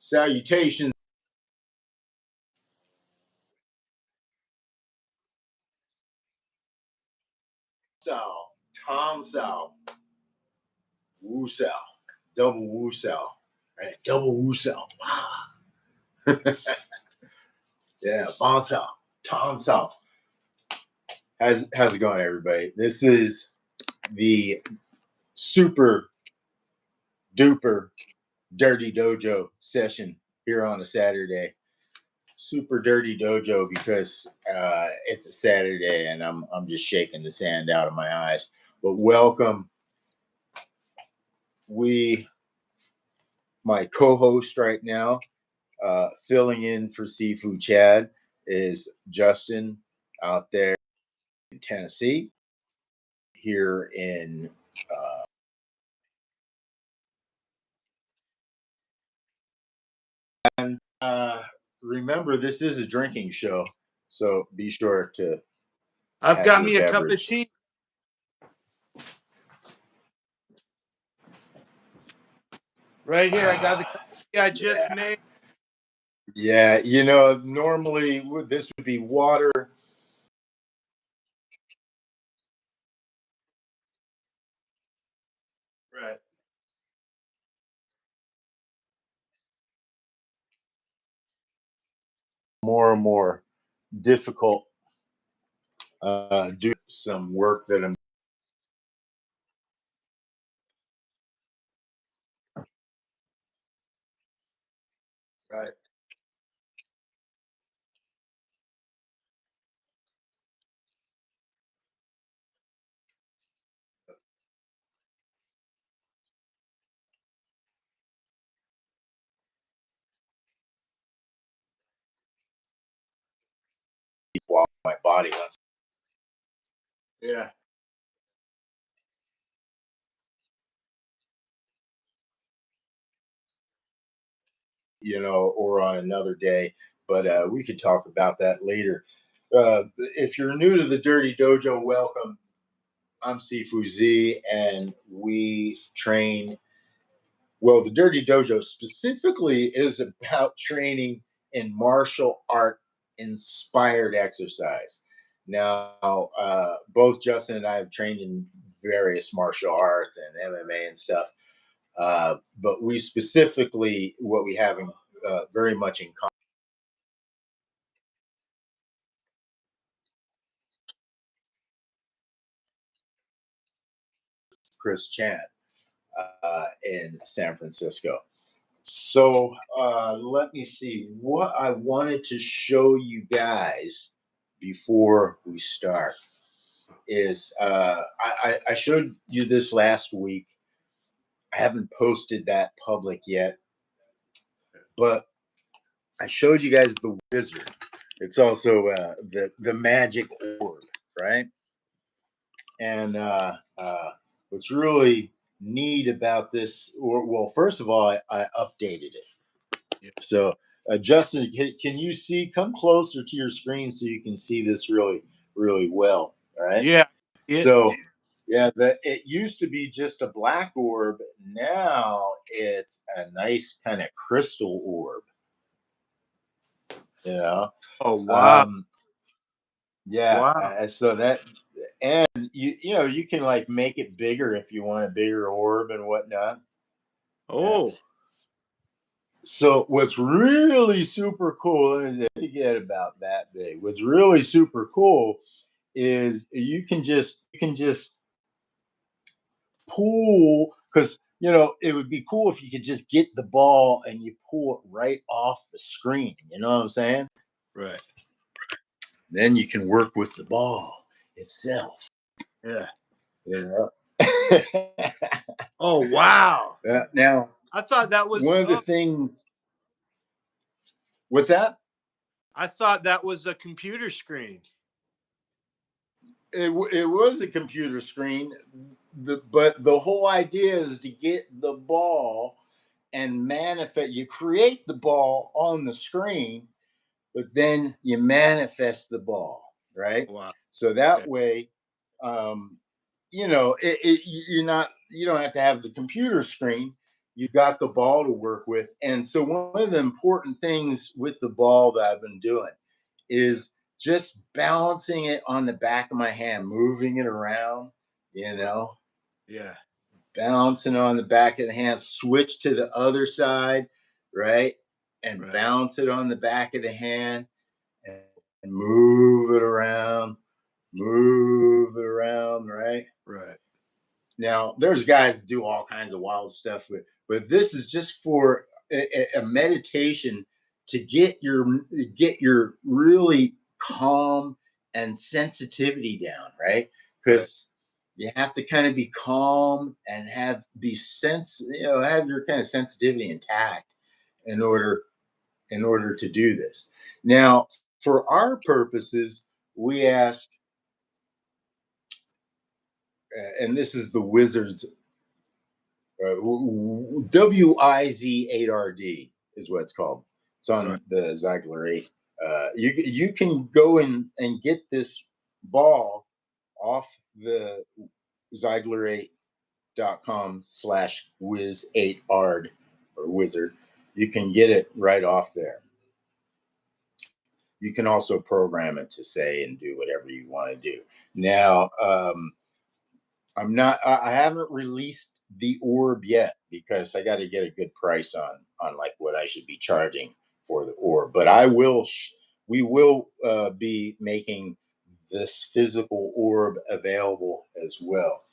Salutations. Sao, Tom Sao, Wu Sao, double Wu Sao, right? Double Wu Sao. Wow. Yeah, Bon Sao, Tom Sao. How's it going, everybody? This is the super duper dirty dojo session here on a Saturday. Super dirty dojo because it's a Saturday and I'm just shaking the sand out of my eyes. But welcome. My co-host right now, filling in for Sifu Chad, is Justin out there in Tennessee. Here in and remember, this is a drinking show, so be sure to. I've got me a cup of tea. Right here, I got the cup of tea I just made. Yeah, normally this would be water. Right. More and more difficult. Do some work that I'm. Right. While my body wants. Yeah. Or on another day, but we could talk about that later. If you're new to the Dirty Dojo, welcome. I'm Sifu Z, and we train. Well, the Dirty Dojo specifically is about training in martial art inspired exercise. Now, both Justin and I have trained in various martial arts and MMA and stuff. But we specifically, what we have very much in common. Chris Chan in San Francisco. So let me see what I wanted to show you guys before we start is I showed you this last week. I haven't posted that public yet, but I showed you guys the wizard. It's also the magic orb, right? And what's really neat about this, well, first of all, I updated it. Yeah. So, Justin, can you see? Come closer to your screen so you can see this really, really well. All right. Yeah. So, yeah, it used to be just a black orb. Now it's a nice kind of crystal orb. Oh wow. Yeah. Wow. So that, and you can like make it bigger if you want a bigger orb and whatnot. Oh. Yeah. So what's really super cool is you get about that big. What's really super cool is you can just pull, because it would be cool if you could just get the ball and you pull it right off the screen. You know what I'm saying? Right. Then you can work with the ball itself. Yeah. Oh wow. Now I thought that was one of the things. What's that? I thought that was a computer screen. It was a computer screen, but the whole idea is to get the ball and manifest. You create the ball on the screen, but then you manifest the ball, right? Wow. So that way, you don't have to have the computer screen. you've got the ball to work with. And so one of the important things with the ball that I've been doing is just balancing it on the back of my hand, moving it around, Yeah. bouncing on the back of the hand, switch to the other side, right? And Right. bounce it on the back of the hand and move it around, right? Right. Now, there's guys that do all kinds of wild stuff, but this is just for a meditation to get your really calm and sensitivity down, right? Because you have to kind of be calm and have your kind of sensitivity intact in order to do this. Now, for our purposes, we ask, and this is the Wizards. WIZ8RD is what it's called. It's on the Ziegler 8. You can go and get this ball off the Ziegler8.com/WIZ8RD or wizard. You can get it right off there. You can also program it to say and do whatever you want to do. Now, I haven't released the orb yet because I got to get a good price on like what I should be charging for the orb. But we will be making this physical orb available as well.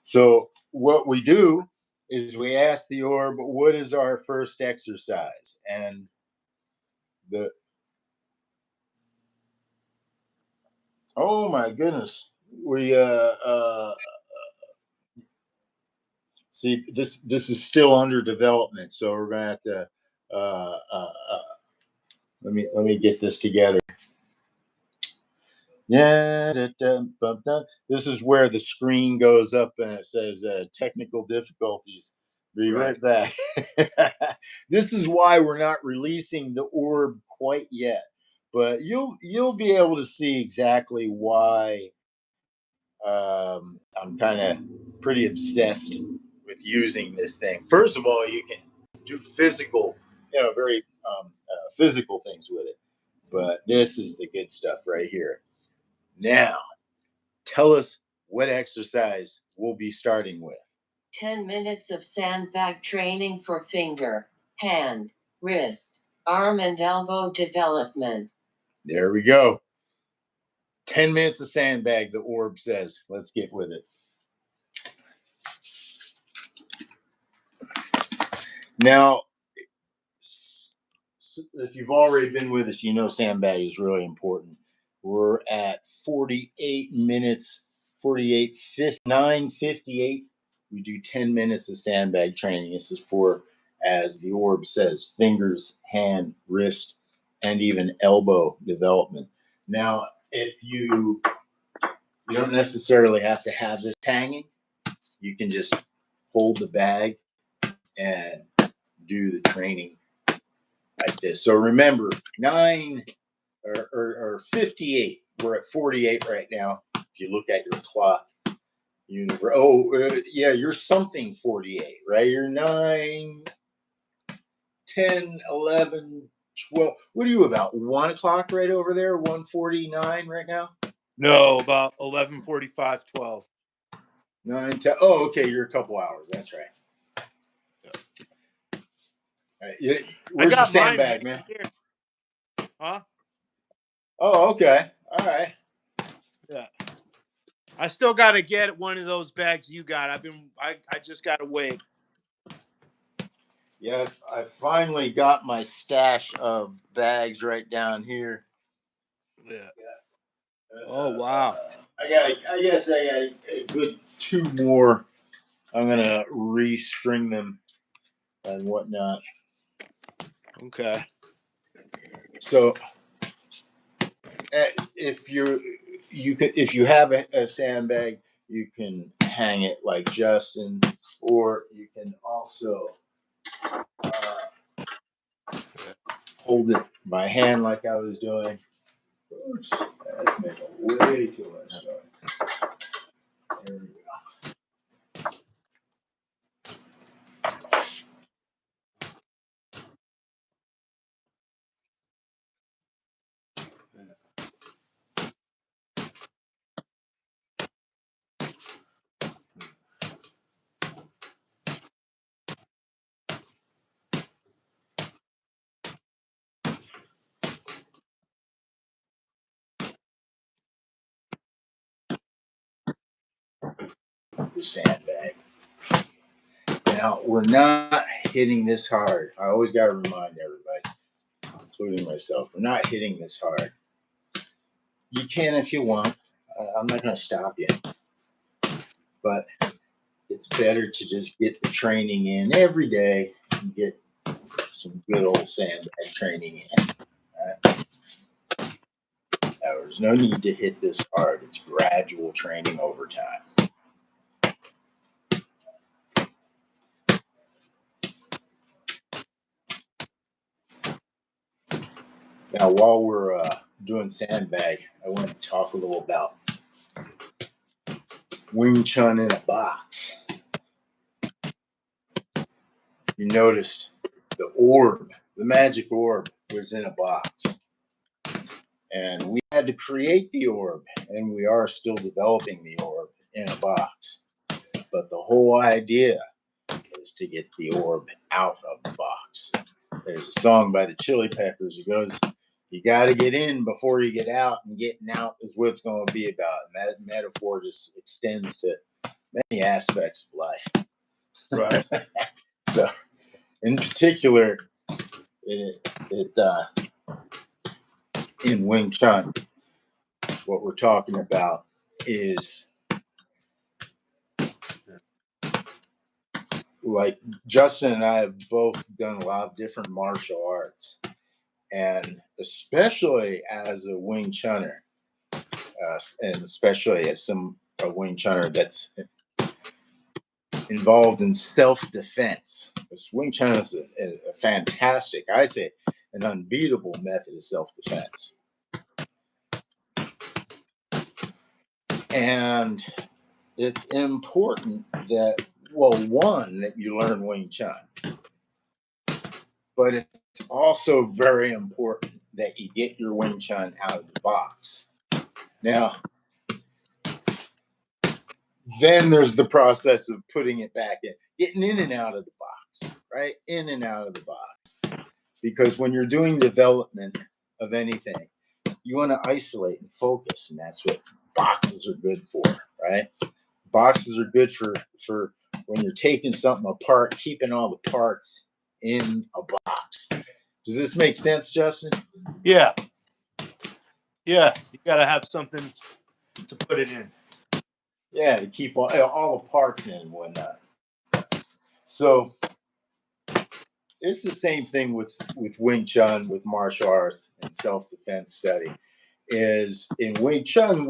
So what we do is we ask the orb, what is our first exercise? And oh my goodness, we see, this is still under development, so we're gonna have to let me get this together. Yeah, this is where the screen goes up and it says technical difficulties. Be right back. This is why we're not releasing the orb quite yet, but you'll be able to see exactly why I'm kind of pretty obsessed with using this thing. First of all, you can do physical, very physical things with it. But this is the good stuff right here. Now, tell us what exercise we'll be starting with. 10 minutes of sandbag training for finger, hand, wrist, arm, and elbow development. There we go. 10 minutes of sandbag, the orb says. Let's get with it. Now, if you've already been with us, sandbag is really important. We're at 48 minutes, 9:58. We do 10 minutes of sandbag training. This is for, as the orb says, fingers, hand, wrist, and even elbow development. Now, if you don't necessarily have to have this hanging, you can just hold the bag and do the training like this. So remember, 9 or 58. We're at 48 right now. If you look at your clock, you're something 48, right? You're 9, 10, 11, 12. What are you, about 1 o'clock right over there? 1:49 right now? No, about 11:45, 12. 9, 10. Oh, okay. You're a couple hours. That's right. All right. Where's your sandbag, man? Here. Huh? Oh, okay. All right. Yeah. I still got to get one of those bags you got. I just got to wait. Yeah, I finally got my stash of bags right down here. Yeah. Oh, wow. I guess I got a good 2 more. I'm gonna restring them and whatnot. Okay. So, if you have a sandbag, you can hang it like Justin, or you can also hold it by hand like I was doing. Oops, that's making way too much noise. There we go. the sandbag. Now, we're not hitting this hard. I always got to remind everybody, including myself, we're not hitting this hard. You can if you want. I'm not going to stop you. But it's better to just get the training in every day and get some good old sandbag training in. There's no need to hit this hard. It's gradual training over time. Now, while we're doing sandbag, I want to talk a little about Wing Chun in a box. You noticed the orb, the magic orb, was in a box. And we had to create the orb, and we are still developing the orb in a box. But the whole idea is to get the orb out of the box. There's a song by the Chili Peppers that goes, you got to get in before you get out, and getting out is what it's going to be about. And that metaphor just extends to many aspects of life. Right. So, in particular, in Wing Chun, what we're talking about is, like, Justin and I have both done a lot of different martial arts, and especially as a Wing Chunner, and especially as a Wing Chunner that's involved in self-defense. Because Wing Chun is a fantastic, I say, an unbeatable method of self-defense. And it's important that, well, one, that you learn Wing Chun. But it's also very important that you get your Wing Chun out of the box. Now, then there's the process of putting it back in, getting in and out of the box, right? In and out of the box. Because when you're doing development of anything, you want to isolate and focus, and that's what boxes are good for, right? Boxes are good for when you're taking something apart, keeping all the parts in a box. Does this make sense, Justin? Yeah. Yeah. You got to have something to put it in. Yeah, to keep all the parts in and whatnot. So it's the same thing with Wing Chun, with martial arts and self-defense study. Is in Wing Chun,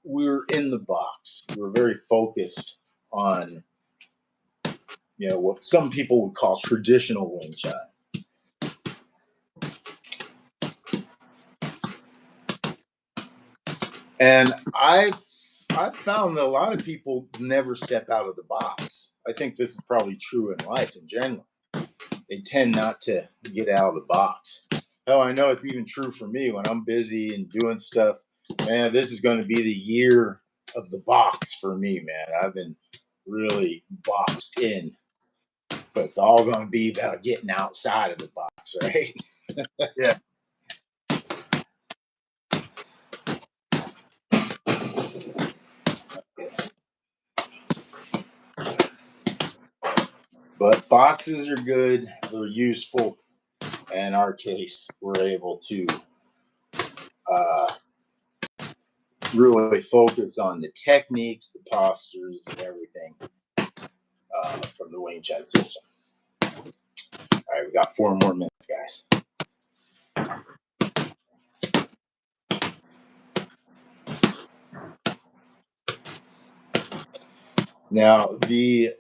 we're in the box. We're very focused on, what some people would call traditional Wing Chun. And I've found that a lot of people never step out of the box. I think this is probably true in life in general. They tend not to get out of the box. Hell, I know it's even true for me when I'm busy and doing stuff. Man, this is going to be the year of the box for me, man. I've been really boxed in. But it's all going to be about getting outside of the box, right? Yeah. But boxes are good. They're useful. In our case, we're able to really focus on the techniques, the postures, and everything from the Wing Chun system. All right, we got 4 more minutes, guys. Now, the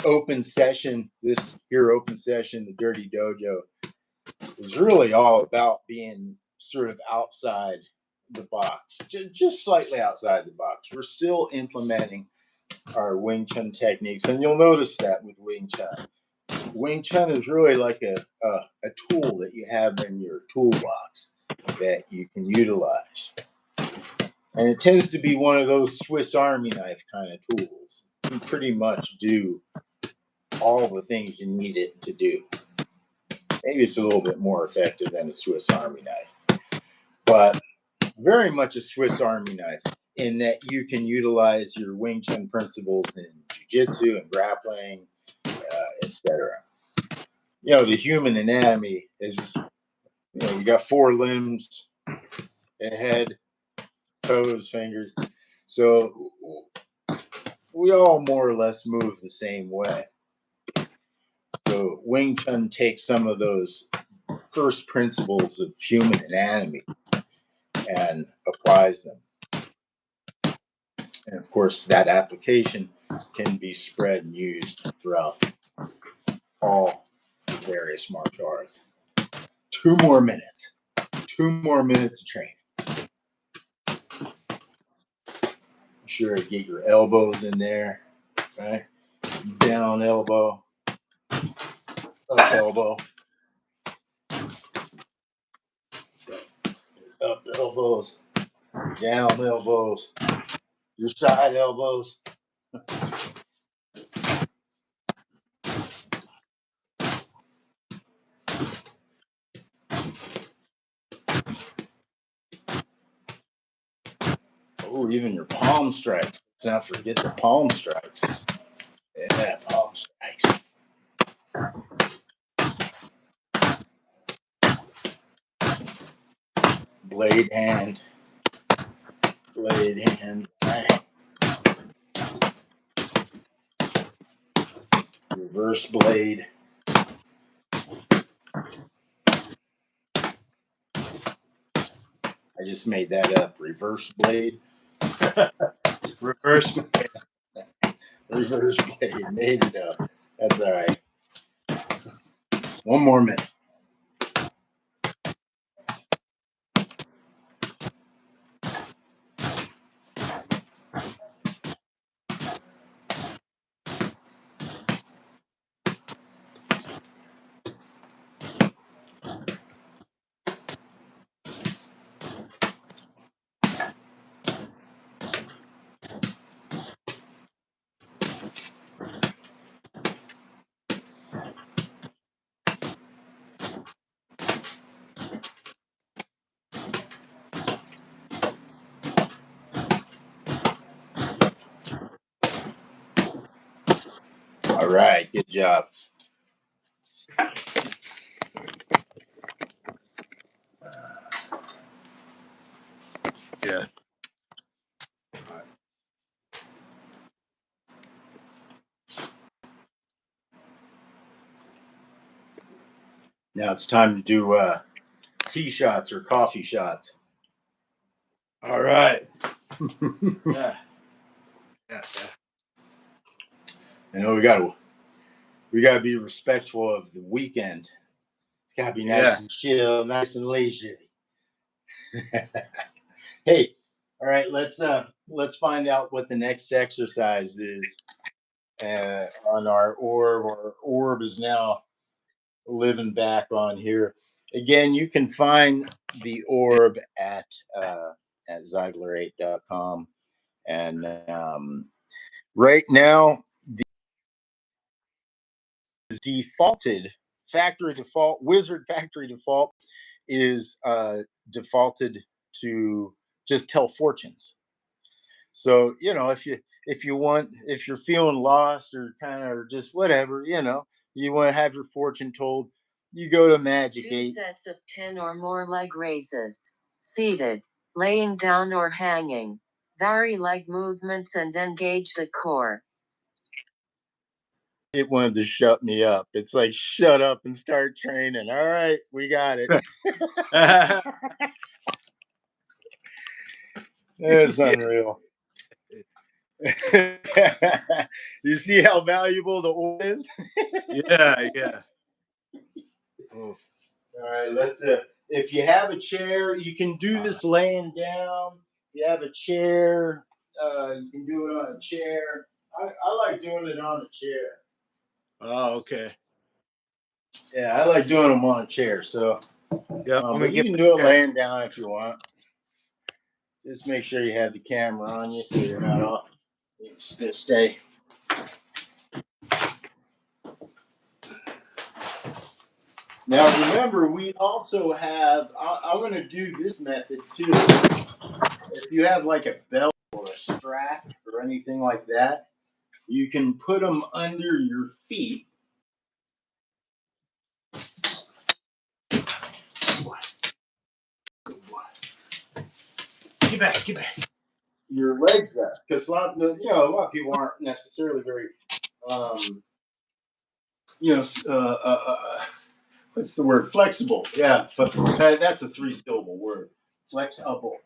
open session, the Dirty Dojo, is really all about being sort of outside the box, just slightly outside the box. We're still implementing our Wing Chun techniques, and you'll notice that with Wing Chun. Wing Chun is really like a tool that you have in your toolbox that you can utilize. And it tends to be one of those Swiss Army knife kind of tools. You pretty much do all the things you need it to do. Maybe it's a little bit more effective than a Swiss Army knife, but very much a Swiss Army knife. in that you can utilize your Wing Chun principles in jiu-jitsu and grappling, etc. You know, the human anatomy is, you know, you got 4 limbs, a head, toes, fingers. So we all more or less move the same way. So Wing Chun takes some of those first principles of human anatomy and applies them. And of course, that application can be spread and used throughout all various martial arts. 2 more minutes. 2 more minutes of training. Be sure to get your elbows in there, right? Down elbow, up elbow, up elbows, down elbows, your side elbows. Oh, even your palm strikes. Let's not forget the palm strikes. Yeah, palm strikes. Blade hand. Blade hand. Right. Reverse blade. I just made that up. Reverse blade. Reverse blade. Reverse blade. Made it up. That's all right. 1 more minute. All right. Good job. Yeah. Now it's time to do tea shots or coffee shots. All right. Yeah. Yeah. I know we gotta be respectful of the weekend. It's gotta be nice Yeah. and chill, nice and leisurely. Hey, all right, let's find out what the next exercise is on our orb. Our orb is now living back on here. Again, you can find the orb at WIZ8RD.com. And right now, the defaulted factory default, Wizard factory default is defaulted to just tell fortunes. So, you know, if you're feeling lost or kind of just whatever, you know, you want to have your fortune told, you go to Magic 2 8. sets of 10 or more leg raises. Seated, laying down or hanging. Vary leg movements and engage the core. It wanted to shut me up. It's like, shut up and start training. All right, we got it. It's unreal. You see how valuable the orb is? Yeah. Yeah. All right, let's. If you have a chair, you can do this laying down. If you have a chair, you can do it on a chair. I like doing it on a chair. Oh, okay. Yeah, I like doing them on a chair. So, Yeah. Let me but you get can my do it chair. laying down if you want. Just make sure you have the camera on you so you're not off. Stay. Now remember, we also have. I'm going to do this method too. If you have like a belt track or anything like that, you can put them under your feet. Get back, get back. Your legs up, because a lot of people aren't necessarily very, what's the word? Flexible. Yeah, that's a 3-syllable word. Flexible.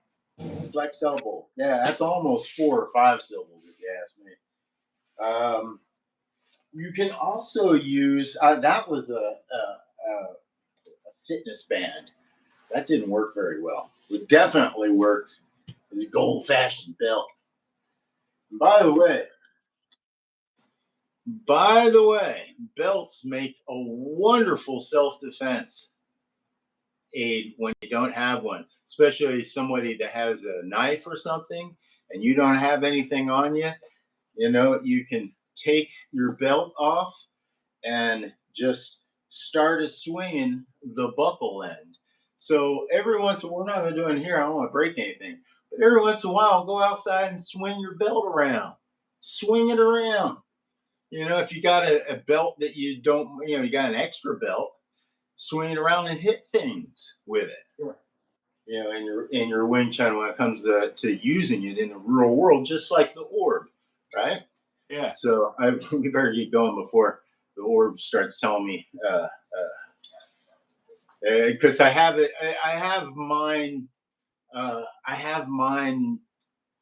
Flexible. Yeah, that's almost 4 or 5 syllables if you ask me. You can also use that was a fitness band. That didn't work very well. What definitely works is a gold-fashioned belt. And by the way, belts make a wonderful self-defense aid when you don't have one, especially somebody that has a knife or something and you don't have anything on you. You can take your belt off and just start swinging the buckle end. So every once in a while, we're not going to do it here. I don't want to break anything. But every once in a while, go outside and swing your belt around. Swing it around. If you got a belt that you don't, you got an extra belt, swing it around and hit things with it. Sure. In your Wing Chun when it comes to using it in the real world, just like the orb, right? Yeah. So we better get going before the orb starts telling me, because I have it. I have mine. I have mine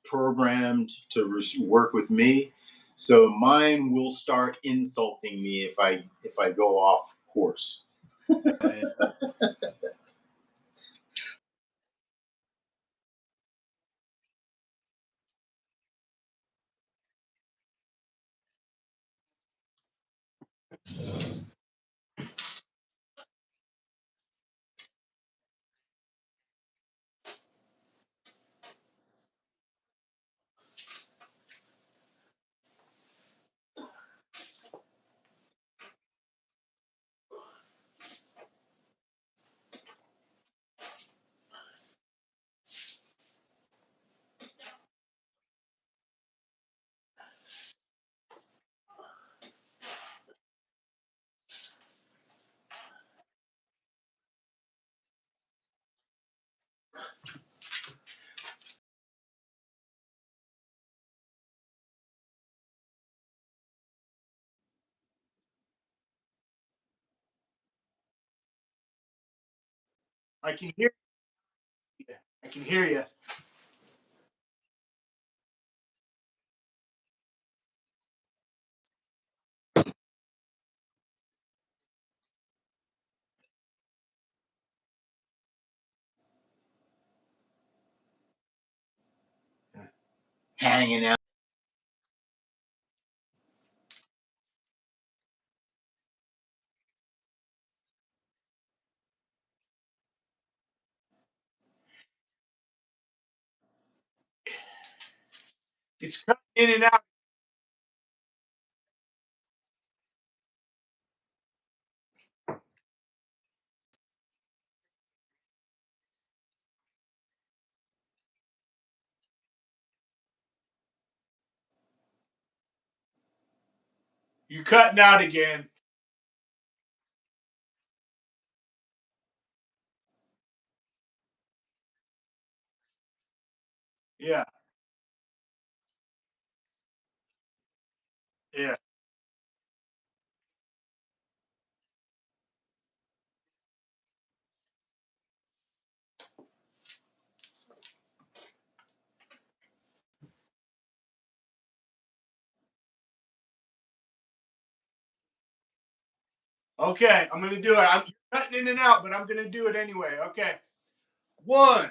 programmed to work with me, so mine will start insulting me if I go off course. I can hear you. I can hear you. Hanging out. It's coming in and out. You cutting out again. Yeah. Yeah. Okay, I'm gonna do it. I'm cutting in and out, but I'm gonna do it anyway. Okay. 1,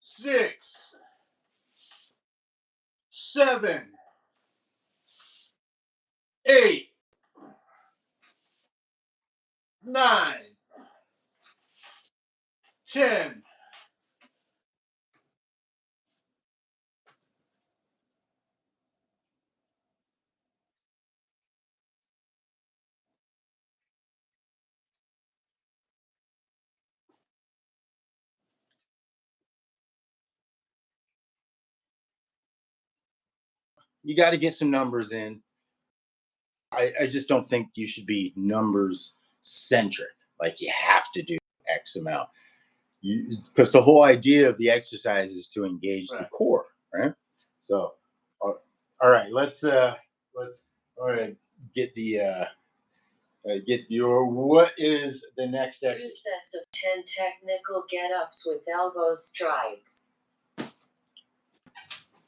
6, 7, 8, 9, 10, you got to get some numbers in. I just don't think you should be numbers centric. Like you have to do X amount. Because the whole idea of the exercise is to engage the core, right? So, all right, let's all right, get your, what is the next 2 exercise? sets of 10 technical get-ups with elbow strikes.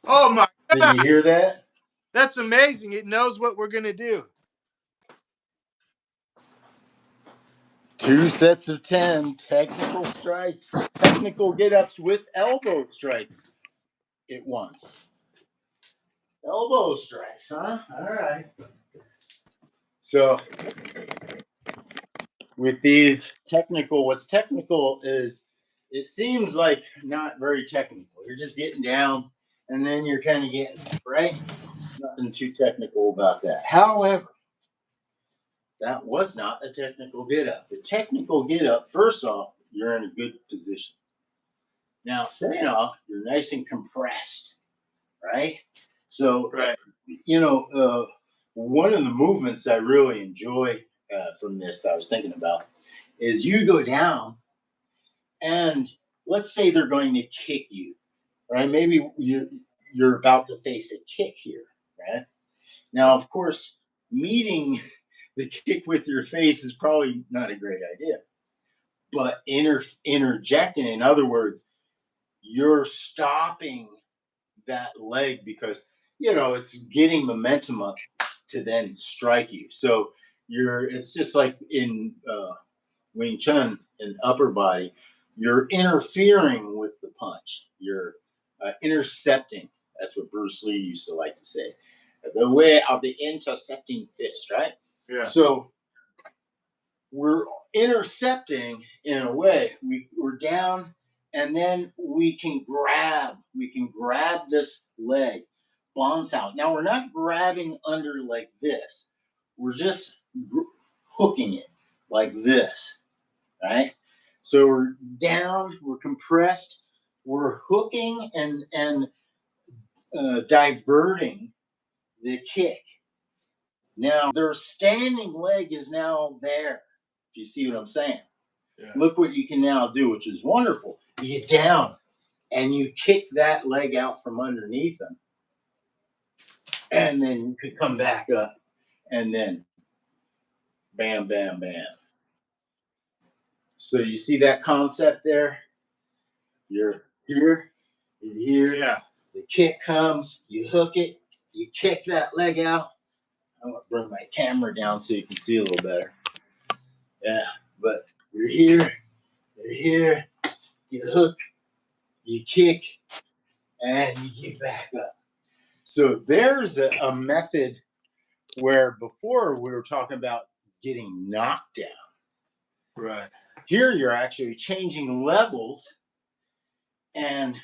Oh my Did God. you hear that? That's amazing. It knows what we're going to do. 2 sets of 10 technical strikes, technical get-ups with elbow strikes at once. Elbow strikes, huh? All right. So with these technical, what's technical is it seems like not very technical. You're just getting down and then you're kind of getting, right? Nothing too technical about that. However, that was not a technical get-up. The technical get-up, first off, you're in a good position. Now, second off, you're nice and compressed, right? So, one of the movements I really enjoy from this that I was thinking about is you go down and let's say they're going to kick you, right? Maybe you're about to face a kick here, right? Now, of course, meeting the kick with your face is probably not a great idea, but interjecting, in other words, you're stopping that leg because it's getting momentum up to then strike you. So it's just like in Wing Chun in upper body, you're interfering with the punch. You're intercepting. That's what Bruce Lee used to like to say. The way of the intercepting fist, right? Yeah. So we're intercepting in a way. We're down, and then we can grab this leg, bounce out. Now we're not grabbing under like this. We're just hooking it like this, right? So we're down, we're compressed, we're hooking and diverting the kick. Now their standing leg is now there. Do you see what I'm saying? Yeah. Look what you can now do, which is wonderful. You get down and you kick that leg out from underneath them. And then you could come back up and then bam, bam, bam. So you see that concept there? You're here, Yeah. the kick comes, you hook it, you kick that leg out. I'm going to bring my camera down so you can see a little better. Yeah, but you're here, you hook, you kick, and you get back up. So there's a method where before we were talking about getting knocked down. Right. Here you're actually changing levels and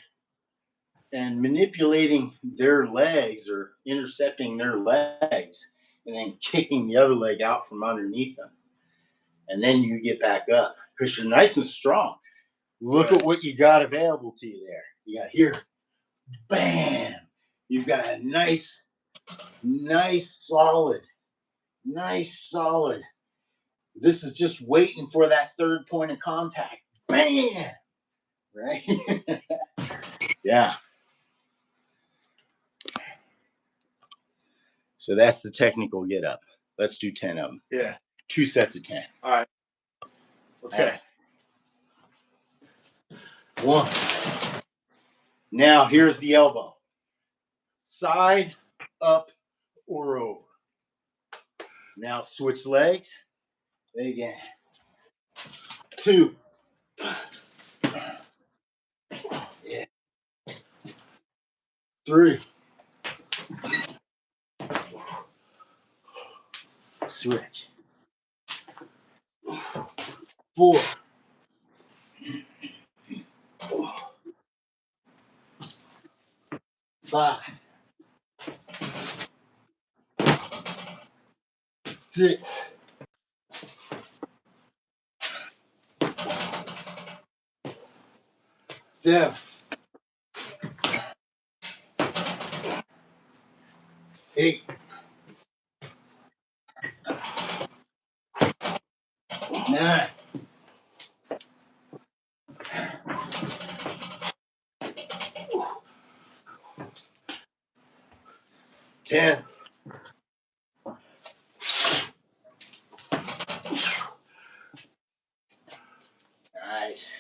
manipulating their legs or intercepting their legs and then kicking the other leg out from underneath them. And then you get back up because you're nice and strong. Look at what you got available to you there. You got here, bam. You've got a nice, solid. This is just waiting for that third point of contact. Bam! Right? Yeah. So that's the technical get up. Let's do 10 of them. Yeah. 2 sets of 10. All right. Okay. All right. 1. Now here's the elbow. Side, up, or over. Now switch legs. Again. 2. Yeah. 3. Switch. 4. 5. 6. 7. 8, 9, 10. Nice.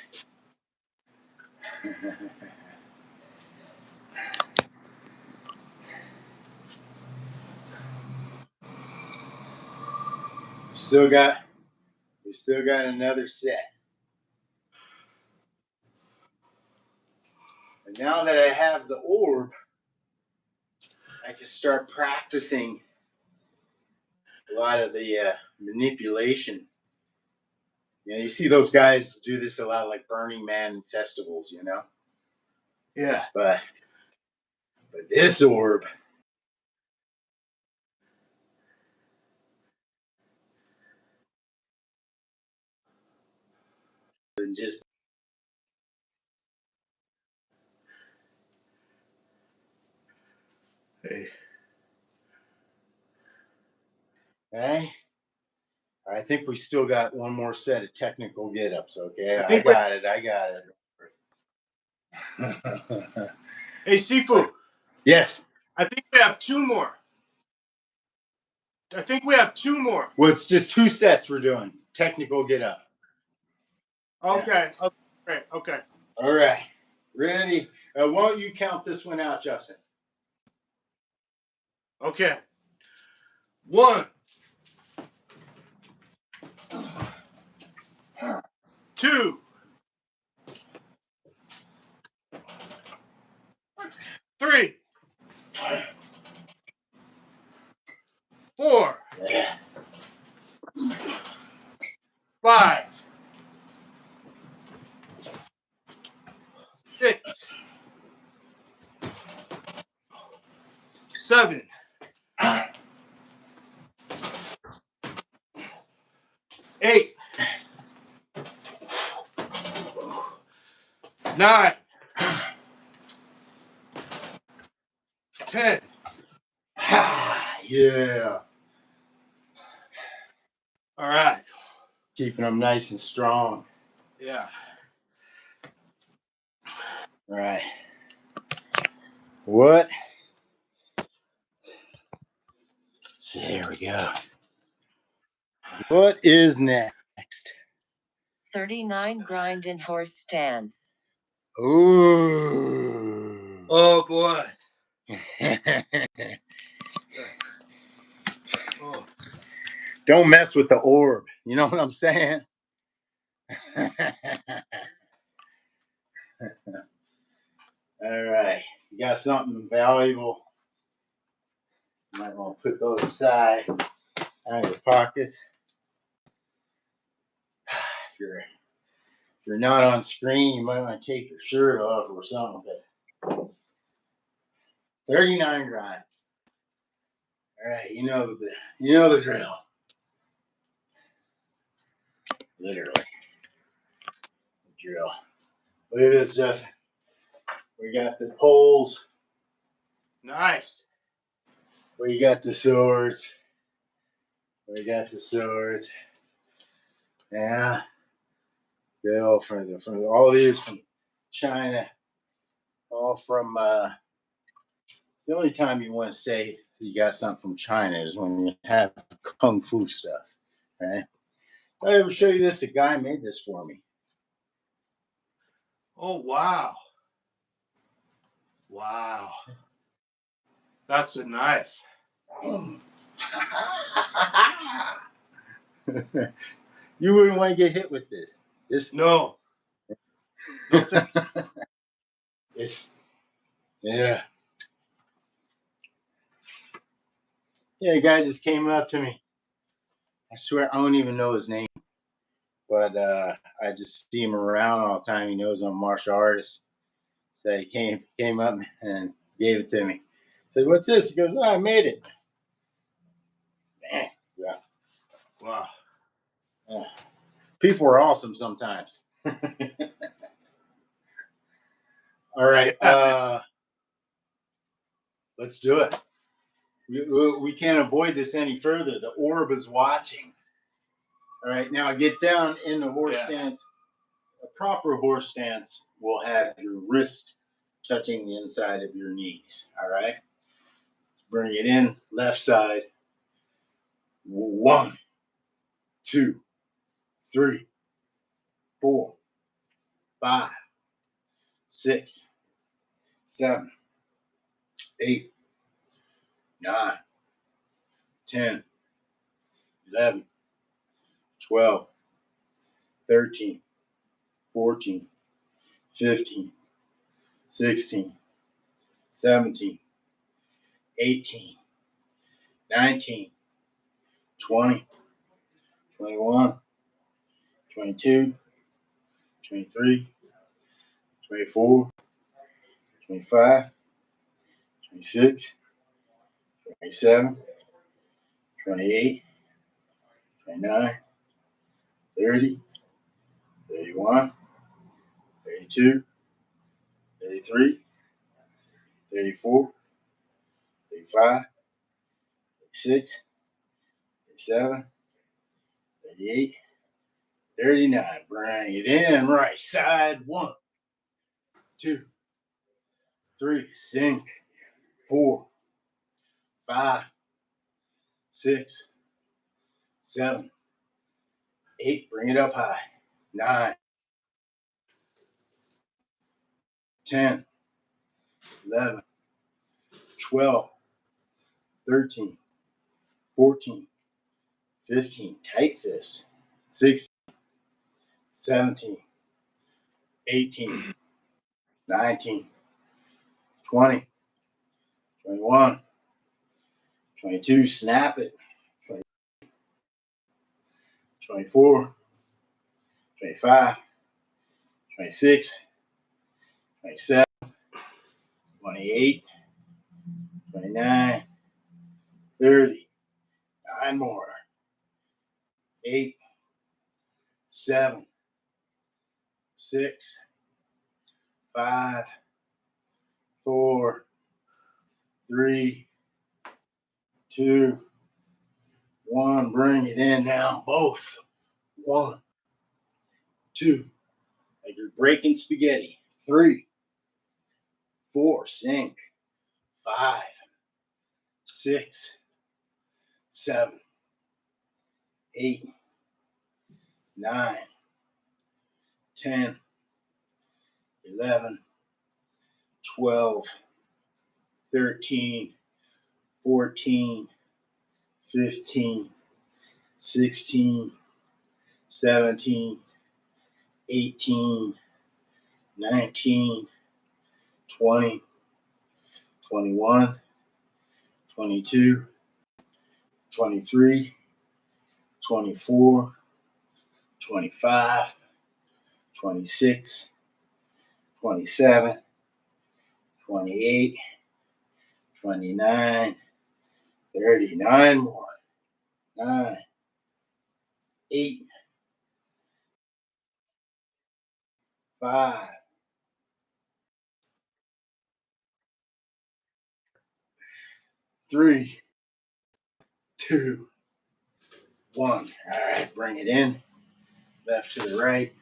We still got another set. And now that I have the orb, I can start practicing a lot of the manipulation. You know, you see those guys do this a lot, like Burning Man festivals, you know? Yeah. But this orb, is just Hey. okay. I think we still got one more set of technical get-ups, okay? I I think got it. Hey, Sifu. Yes. I think we have 2 more. Well, it's just 2 sets we're doing. Technical get-up. Okay. Okay. Great. Okay. All right. Ready? Why don't you count this one out, Justin? Okay. 1, 2, 3, 4, 5, 6, 7, 8, 9, 10. Yeah. All right. Keeping them nice and strong. Yeah. All right. What? So there we go. What is next? 39 grind in horse stance. Ooh. Oh boy. Oh. Don't mess with the orb. You know what I'm saying? All right. You got something valuable. You might want to put those aside out of your pockets. If you're not on screen, you might want to take your shirt off or something. But 39 grind. All right, you know the drill. Literally, the drill. Look at this, Justin. We got the poles. Nice. We got the swords. We got the swords. Yeah. Good old from all these from China. All from it's the only time you want to say you got something from China is when you have kung fu stuff. Right? Did I ever show you this? A guy made this for me. Oh wow. Wow. That's a knife. You wouldn't want to get hit with this. No. It's yeah. Yeah, the guy just came up to me. I swear I don't even know his name. But I just see him around all the time. He knows I'm a martial artist. So he came up and gave it to me. I said, "What's this?" He goes, "Oh, I made it." Man, yeah. Wow. Yeah. People are awesome sometimes. All right. Let's do it. We can't avoid this any further. The orb is watching. All right, now get down in the horse stance. A proper horse stance will have your wrist touching the inside of your knees. All right, let's bring it in. Left side. 1, 2, 3, 4, 5, 6, 7, 8, 9, 10, 11, 12, 13, 14, 15, 16, 17, 18, 19, 20, 21, 22, 23, 24, 25, 26, 27, 28, 29, 30, 31, 32, 33, 34, 35, 36, 37, 38, 39. Bring it in. Right side. 1, 2, 3. Sink. 4, 5, 6, 7, 8. Bring it up high. 9, 10, 11, 12, 13, 14, 15. Tight fist. 16, 17, 18, 19, 20, 21, 22. Snap it. 24, 25, 26, 27, 28, 29, 30. 9 more. 8, 7, 6, 5, 4, 3, 2, 1. Bring it in now. Both. 1, 2. Like you're breaking spaghetti. 3, 4. Sink. 5, 6, 7, 8, 9, 10, 11, 12, 13, 14, 15, 16, 17, 18, 19, 20, 21, 22, 23, 24, 25, 26, 27, 28, 29, 30. 9 more. 9, 8, 5, 3, 2, 1. All right, bring it in. Left to the right.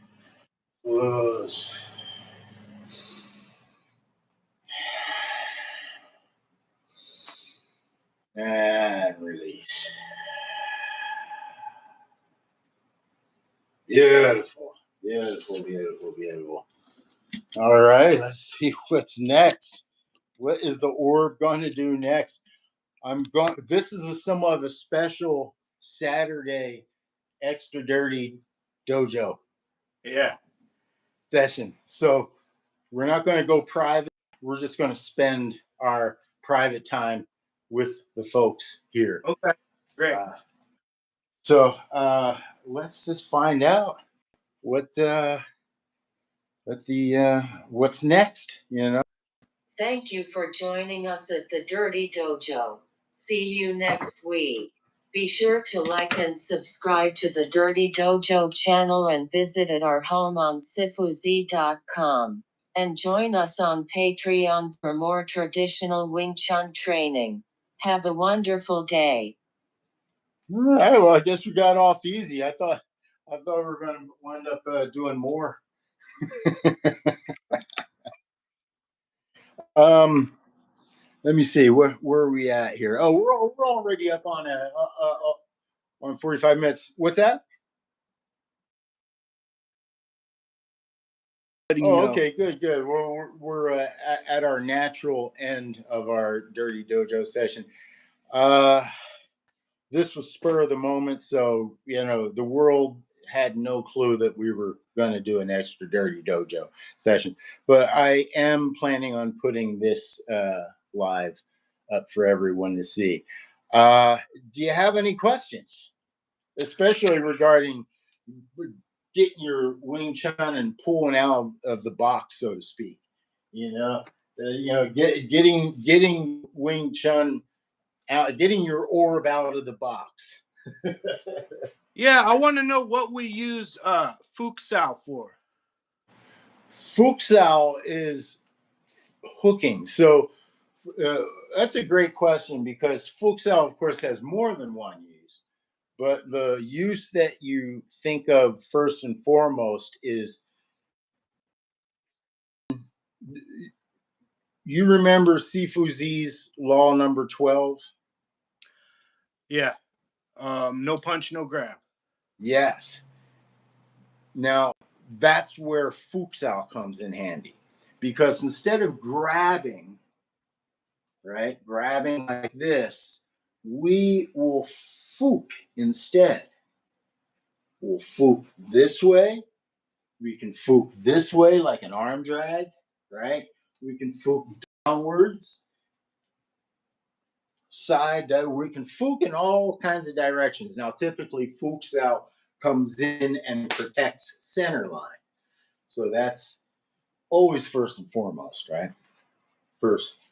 Close. And release. Beautiful. Beautiful, beautiful, beautiful. All right, let's see what's next. What is the orb going to do next? This is somewhat of a special Saturday extra dirty dojo session. So we're not going to go private. We're just going to spend our private time with the folks here. Okay, great. So let's just find out what's next. Thank you for joining us at the Dirty Dojo. See you next week. Be sure to like and subscribe to the Dirty Dojo channel and visit at our home on SifuZ.com. And join us on Patreon for more traditional Wing Chun training. Have a wonderful day. All right, well, I guess we got off easy. I thought we were going to wind up doing more. Let me see, where are we at here? Oh, we're already up on 45 minutes. What's that? Oh, okay, good. We're at our natural end of our Dirty Dojo session. This was spur of the moment, so the world had no clue that we were going to do an extra Dirty Dojo session. But I am planning on putting this live up for everyone to see. Do you have any questions, especially regarding getting your Wing Chun and pulling out of the box, so to speak? Getting Wing Chun out, getting your orb out of the box. Yeah, I want to know what we use Fuxal for. Fuxal is hooking. So that's a great question, because Fuxal, of course, has more than one use. But the use that you think of first and foremost is, you remember Sifu Z's law number 12? Yeah. No punch, no grab. Yes. Now, that's where Fuxal comes in handy, because instead of grabbing like this, we will fook instead. We'll fook this way. We can fook this way like an arm drag, right? We can fook downwards, side. We can fook in all kinds of directions. Now, typically, Fuxal comes in and protects center line. So that's always first and foremost, right? First.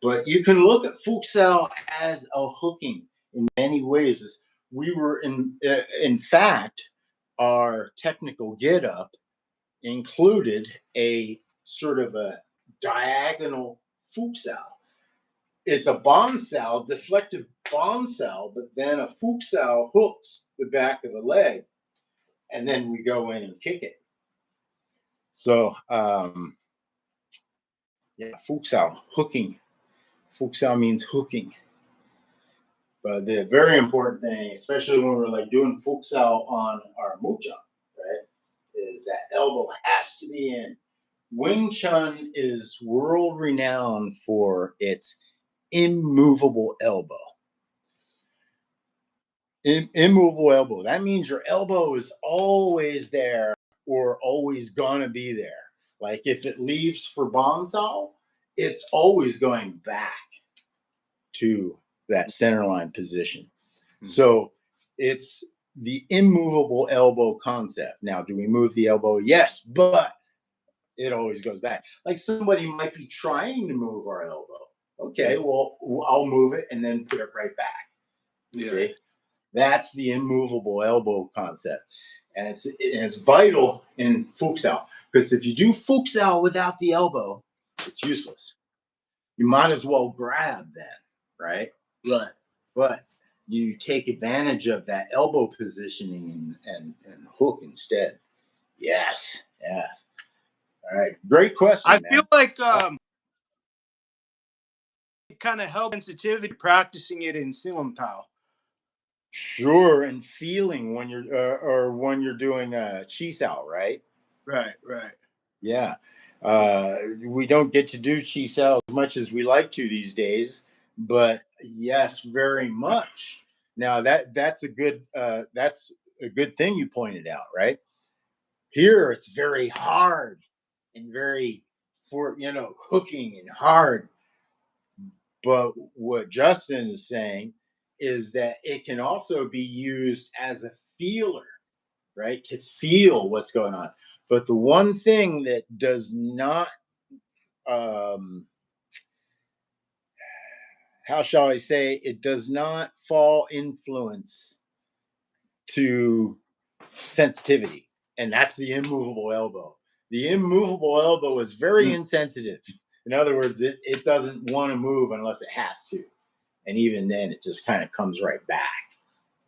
But you can look at Fuxal as a hooking in many ways. We were in fact, our technical get up included a sort of a diagonal Fuxal. It's a bonsal, deflective bonsal, but then a Fuxal hooks the back of the leg, and then we go in and kick it. So, Fuxal, hooking. Fuxal means hooking. But the very important thing, especially when we're like doing Fuxal on our Muchun, right, is that elbow has to be in. Wing Chun is world renowned for its immovable elbow. Immovable elbow. That means your elbow is always there, or always gonna be there. Like if it leaves for bonsal, it's always going back to that center line position. Mm-hmm. So it's the immovable elbow concept. Now, do we move the elbow? Yes, but it always goes back. Like somebody might be trying to move our elbow. Okay, well, I'll move it and then put it right back. You see? That's the immovable elbow concept. And it's vital in Fuxal, because if you do Fuxal without the elbow, it's useless. You might as well grab then, right? Right. But you take advantage of that elbow positioning and hook instead. Yes. All right. Great question. I feel like it kind of helps sensitivity practicing it in Silam Pao. Sure, and feeling when you're doing Chi Sao, right? Right. Yeah. We don't get to do Chi Sao as much as we like to these days, but yes, very much. Now that's a good thing you pointed out, right? Here it's very hard and very hooking and hard. But what Justin is saying is that it can also be used as a feeler, right? To feel what's going on. But the one thing that does not, how shall I say, it does not fall influence to sensitivity, and that's the immovable elbow. The immovable elbow is very insensitive. In other words, it doesn't want to move unless it has to. and even then it just kind of comes right back,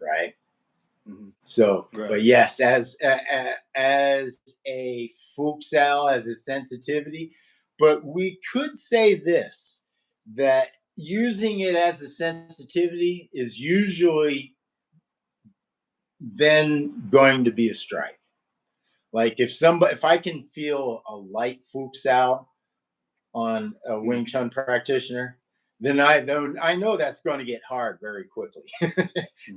right? Mhm. So, Right. but yes, as a Fuxal, as a sensitivity, but we could say this, that using it as a sensitivity is usually then going to be a strike. Like if I can feel a light Fuxal on a Wing Chun practitioner, then I know that's going to get hard very quickly. You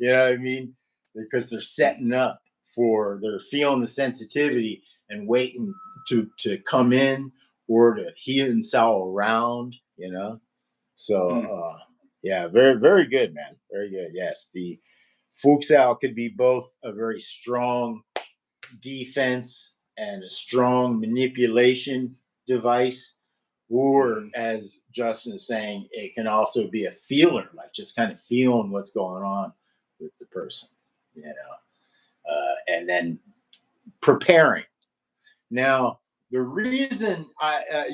know what I mean? Because they're setting up they're feeling the sensitivity and waiting to come in or to heal and sow around, you know? So, yeah, very, very good, man. Very good. Yes. The Fuxal could be both a very strong defense and a strong manipulation device, or as Justin is saying, it can also be a feeler, like just kind of feeling what's going on with the person, you know, and then preparing. Now, the reason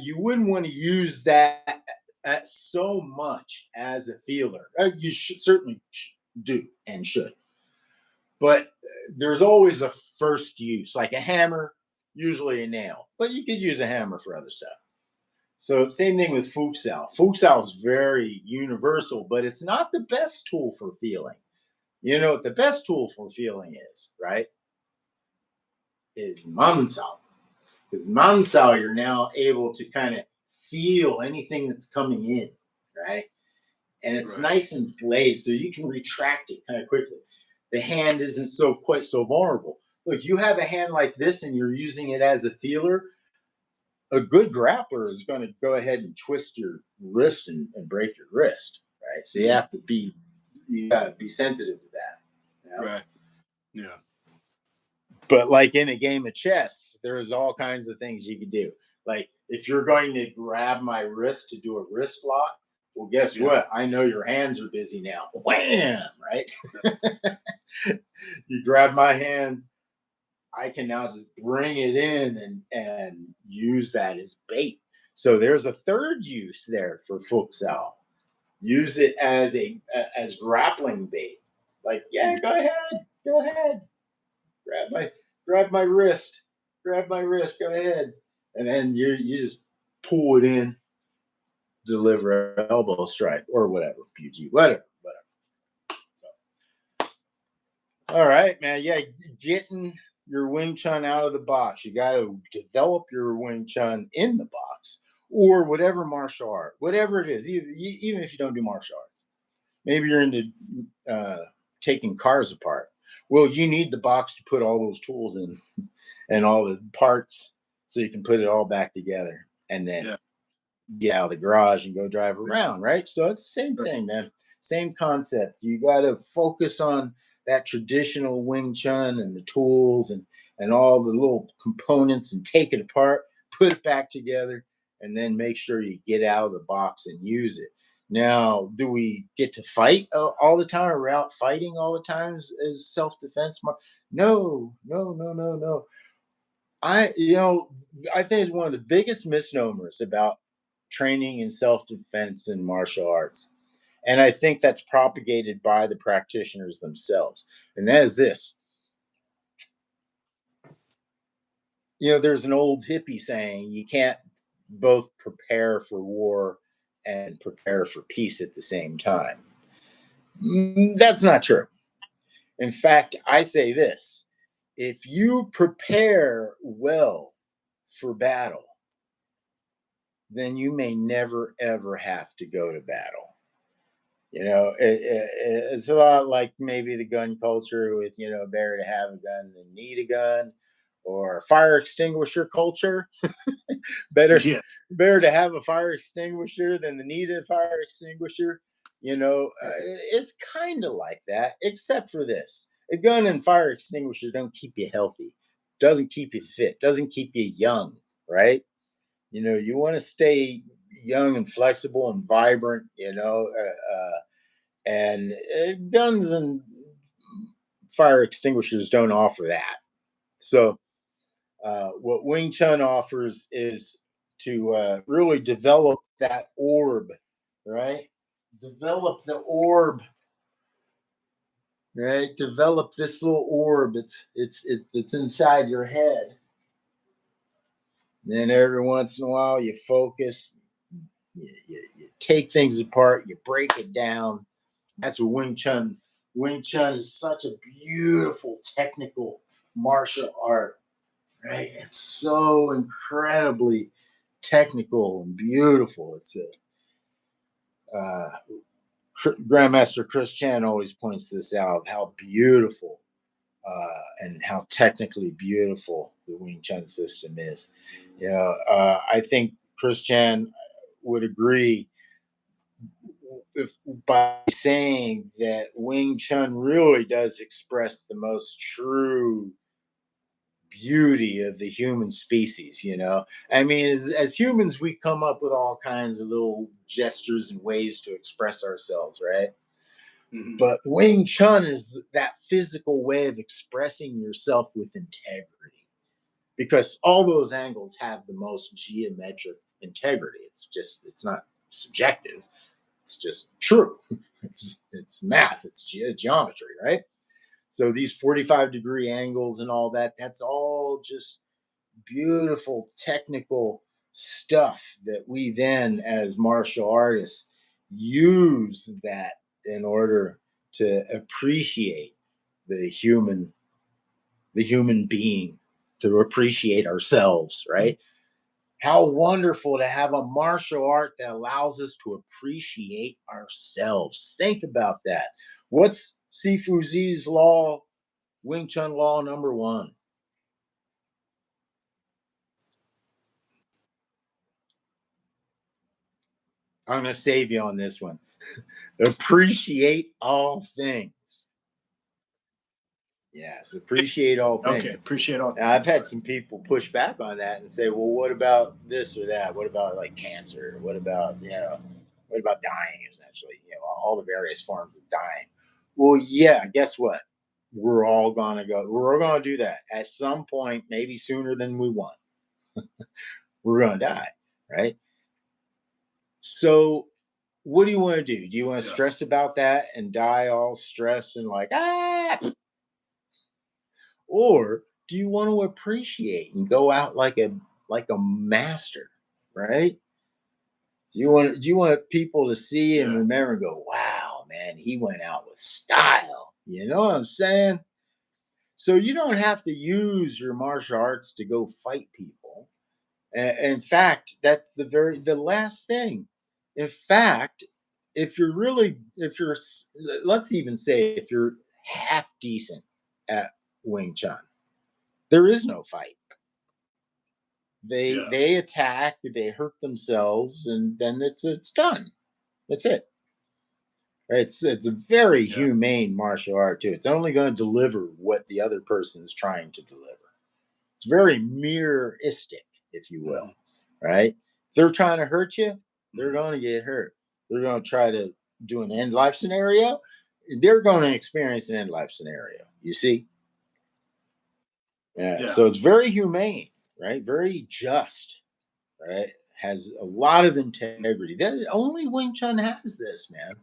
you wouldn't want to use that so much as a feeler, you should certainly do and should, but there's always a first use, like a hammer, usually a nail, but you could use a hammer for other stuff. So same thing with Fuxal. Fuxal is very universal, but it's not the best tool for feeling. You know what the best tool for feeling is, right? Is Mansao. Because Mansao, you're now able to kind of feel anything that's coming in, right? And it's nice and flayed, so you can retract it kind of quickly. The hand isn't quite so vulnerable. Look, you have a hand like this and you're using it as a feeler. A good grappler is going to go ahead and twist your wrist and break your wrist, right? So you gotta be sensitive to that. You know? Right. Yeah. But like in a game of chess, there's all kinds of things you can do. Like if you're going to grab my wrist to do a wrist lock, well, guess what? I know your hands are busy now. Wham! Right? You grab my hand, I can now just bring it in and use that as bait. So there's a third use there for Fuxal. Use it as grappling bait. Like, yeah, go ahead, grab my wrist, go ahead, and then you just pull it in, deliver an elbow strike or whatever, PG, whatever. So, all right, man. Yeah, getting your Wing Chun out of the box. You got to develop your Wing Chun in the box or whatever martial art, whatever it is, even if you don't do martial arts. Maybe you're into taking cars apart. Well, you need the box to put all those tools in and all the parts so you can put it all back together and then get out of the garage and go drive around, right? So it's the same thing, man. Same concept. You got to focus on that traditional Wing Chun and the tools and all the little components and take it apart, put it back together, and then make sure you get out of the box and use it. Now, do we get to fight all the time? Are we out fighting all the time as self-defense? No, no, no, no, no. I think it's one of the biggest misnomers about training in self-defense and martial arts. And I think that's propagated by the practitioners themselves. And that is this. There's an old hippie saying, you can't both prepare for war and prepare for peace at the same time. That's not true. In fact, I say this. If you prepare well for battle, then you may never, ever have to go to battle. It's a lot like maybe the gun culture with, better to have a gun than need a gun, or fire extinguisher culture. better to have a fire extinguisher than the need a fire extinguisher. It's kind of like that, except for this. A gun and fire extinguisher don't keep you healthy, doesn't keep you fit, doesn't keep you young, right? You want to stay young and flexible and vibrant, and guns and fire extinguishers don't offer that. So what Wing Chun offers is to really develop that orb, right? develop the orb. Right, develop this little orb. It's inside your head. Then every once in a while, you focus. You take things apart. You break it down. That's what Wing Chun. Wing Chun is such a beautiful technical martial art. Right, it's so incredibly technical and beautiful. It's a Grandmaster Chris Chan always points this out, how beautiful and how technically beautiful the Wing Chun system is. I think Chris Chan would agree if by saying that Wing Chun really does express the most true beauty of the human species. I mean, as humans, we come up with all kinds of little gestures and ways to express ourselves, right? Mhm. But Wing Chun is that physical way of expressing yourself with integrity, because all those angles have the most geometric integrity. It's not subjective. It's just true. It's math. It's geometry, right? So these 45-degree angles and all that, that's all just beautiful technical stuff that we then, as martial artists, use that in order to appreciate the human being, to appreciate ourselves, right? How wonderful to have a martial art that allows us to appreciate ourselves. Think about that. What's Sifu Z's law, Wing Chun law number 1? I'm going to save you on this one. Appreciate all things. Yes, appreciate all things. Okay, appreciate all. Now, I've had some people push back on that and say, well, what about this or that? What about like cancer? What about, what about dying, essentially? All the various forms of dying. Well, yeah, guess what? We're all going to go. We're going to do that at some point, maybe sooner than we want. We're going to die, right? So, what do you want to do? Do you want to stress about that and die all stressed and like, or do you want to appreciate and go out like a master, right? Do you want people to see and remember and go, wow, man, he went out with style. You know what I'm saying? So you don't have to use your martial arts to go fight people. In fact, that's the last thing. In fact, if you're let's even say if you're half decent at Wing Chun, there is no fight. They attack, they hurt themselves, and then it's done. That's it. It's a very humane martial art too. It's only going to deliver what the other person is trying to deliver. It's very mirroristic, if you will, right? If they're trying to hurt you, they're going to get hurt. They're going to try to do an end life scenario. They're going to experience an end life scenario. You see? Yeah. So it's very humane, right? Very just, right? Has a lot of integrity. Only Wing Chun has this, man.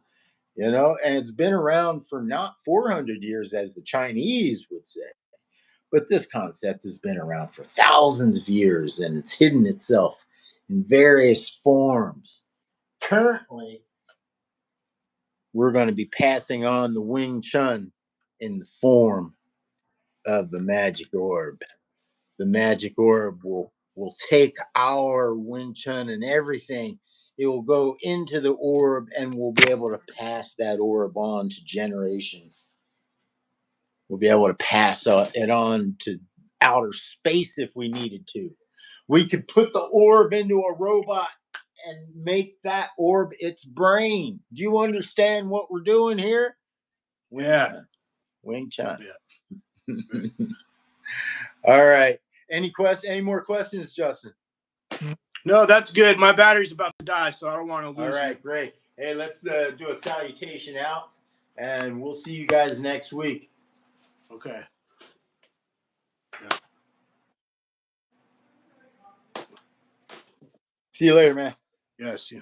And it's been around for not 400 years, as the Chinese would say. But this concept has been around for thousands of years, and it's hidden itself in various forms. Currently, we're going to be passing on the Wing Chun in the form of the magic orb. The magic orb will take our Wing Chun and everything. It will go into the orb, and we'll be able to pass that orb on to generations. We'll be able to pass it on to outer space if we needed to. We could put the orb into a robot and make that orb its brain. Do you understand what we're doing here? Wing Chun. Yeah. All right. Any more questions, Justin? No, that's good. My battery's about to die, so I don't want to lose. All right, great. Hey, let's do a salutation out, and we'll see you guys next week. Okay. See you later, man. Yes. Yeah.